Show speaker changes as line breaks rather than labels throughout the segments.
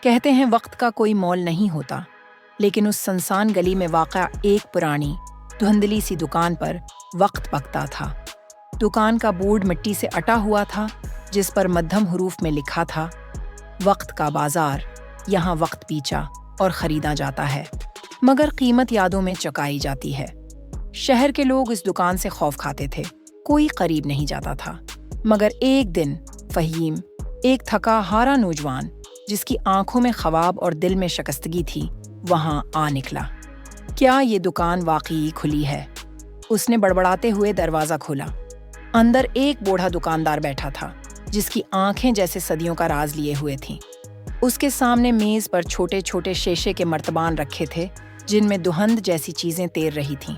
کہتے ہیں وقت کا کوئی مول نہیں ہوتا، لیکن اس سنسان گلی میں واقع ایک پرانی دھندلی سی دکان پر وقت پکتا تھا۔ دکان کا بورڈ مٹی سے اٹا ہوا تھا، جس پر مدھم حروف میں لکھا تھا، وقت کا بازار، یہاں وقت بیچا اور خریدا جاتا ہے، مگر قیمت یادوں میں چکائی جاتی ہے۔ شہر کے لوگ اس دکان سے خوف کھاتے تھے، کوئی قریب نہیں جاتا تھا۔ مگر ایک دن فہیم، ایک تھکا ہارا نوجوان جس کی آنکھوں میں خواب اور دل میں شکستگی تھی، وہاں آ نکلا۔ کیا یہ دکان واقعی کھلی ہے؟ اس نے بڑبڑاتے ہوئے دروازہ کھولا۔ اندر ایک بوڑھا دکاندار بیٹھا تھا، جس کی آنکھیں جیسے صدیوں کا راز لیے ہوئے تھیں۔ اس کے سامنے میز پر چھوٹے چھوٹے شیشے کے مرتبان رکھے تھے، جن میں دھند جیسی چیزیں تیر رہی تھیں۔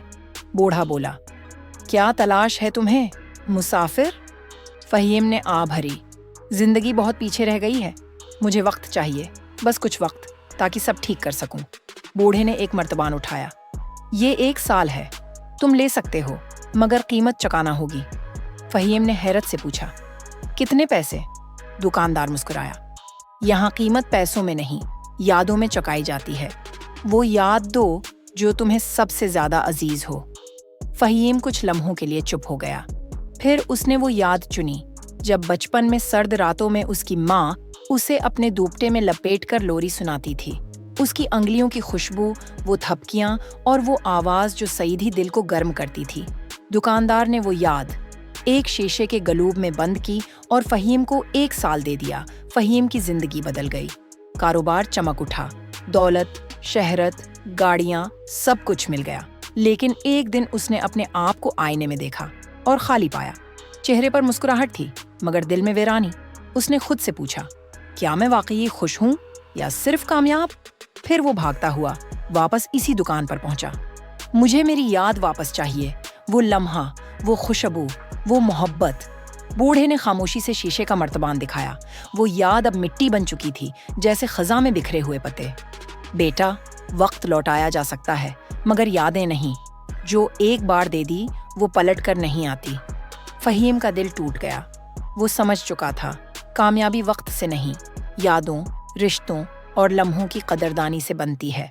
بوڑھا بولا، کیا تلاش ہے تمہیں، مسافر؟ فہیم نے آہ بھری، زندگی بہت پیچھے رہ گئی ہے، مجھے وقت چاہیے، بس کچھ وقت، تاکہ سب ٹھیک کر سکوں۔ بوڑھے نے ایک مرتبان اٹھایا۔ یہ 1 سال ہے، تم لے سکتے ہو، مگر قیمت چکانا ہوگی۔ فہیم نے حیرت سے پوچھا، کتنے پیسے؟ دکاندار مسکرایا، یہاں قیمت پیسوں میں نہیں، یادوں میں چکائی جاتی ہے۔ وہ یاد دو جو تمہیں سب سے زیادہ عزیز ہو۔ فہیم کچھ لمحوں کے لیے چپ ہو گیا، پھر اس نے وہ یاد چنی جب بچپن میں سرد راتوں میں اس کی ماں اسے اپنے دوپٹے میں لپیٹ کر لوری سناتی تھی۔ اس کی انگلیوں کی خوشبو، وہ تھپکیاں اور وہ آواز جو سیدھی دل کو گرم کرتی تھی۔ دکاندار نے وہ یاد ایک شیشے کے گلوب میں بند کی اور فہیم کو 1 سال دے دیا۔ فہیم کی زندگی بدل گئی، کاروبار چمک اٹھا، دولت، شہرت، گاڑیاں، سب کچھ مل گیا۔ لیکن ایک دن اس نے اپنے آپ کو آئینے میں دیکھا اور خالی پایا۔ چہرے پر مسکراہٹ تھی، مگر دل میں ویرانی۔ اس نے خود سے پوچھا، کیا میں واقعی خوش ہوں یا صرف کامیاب؟ پھر وہ بھاگتا ہوا واپس اسی دکان پر پہنچا۔ مجھے میری یاد واپس چاہیے، وہ لمحہ، وہ خوشبو، وہ محبت۔ بوڑھے نے خاموشی سے شیشے کا مرتبان دکھایا۔ وہ یاد اب مٹی بن چکی تھی، جیسے خزاں میں بکھرے ہوئے پتے۔ بیٹا، وقت لوٹایا جا سکتا ہے، مگر یادیں نہیں۔ جو ایک بار دے دی، وہ پلٹ کر نہیں آتی۔ فہیم کا دل ٹوٹ گیا۔ وہ سمجھ چکا تھا، کامیابی وقت سے نہیں، یادوں، رشتوں اور لمحوں کی قدردانی سے بنتی ہے۔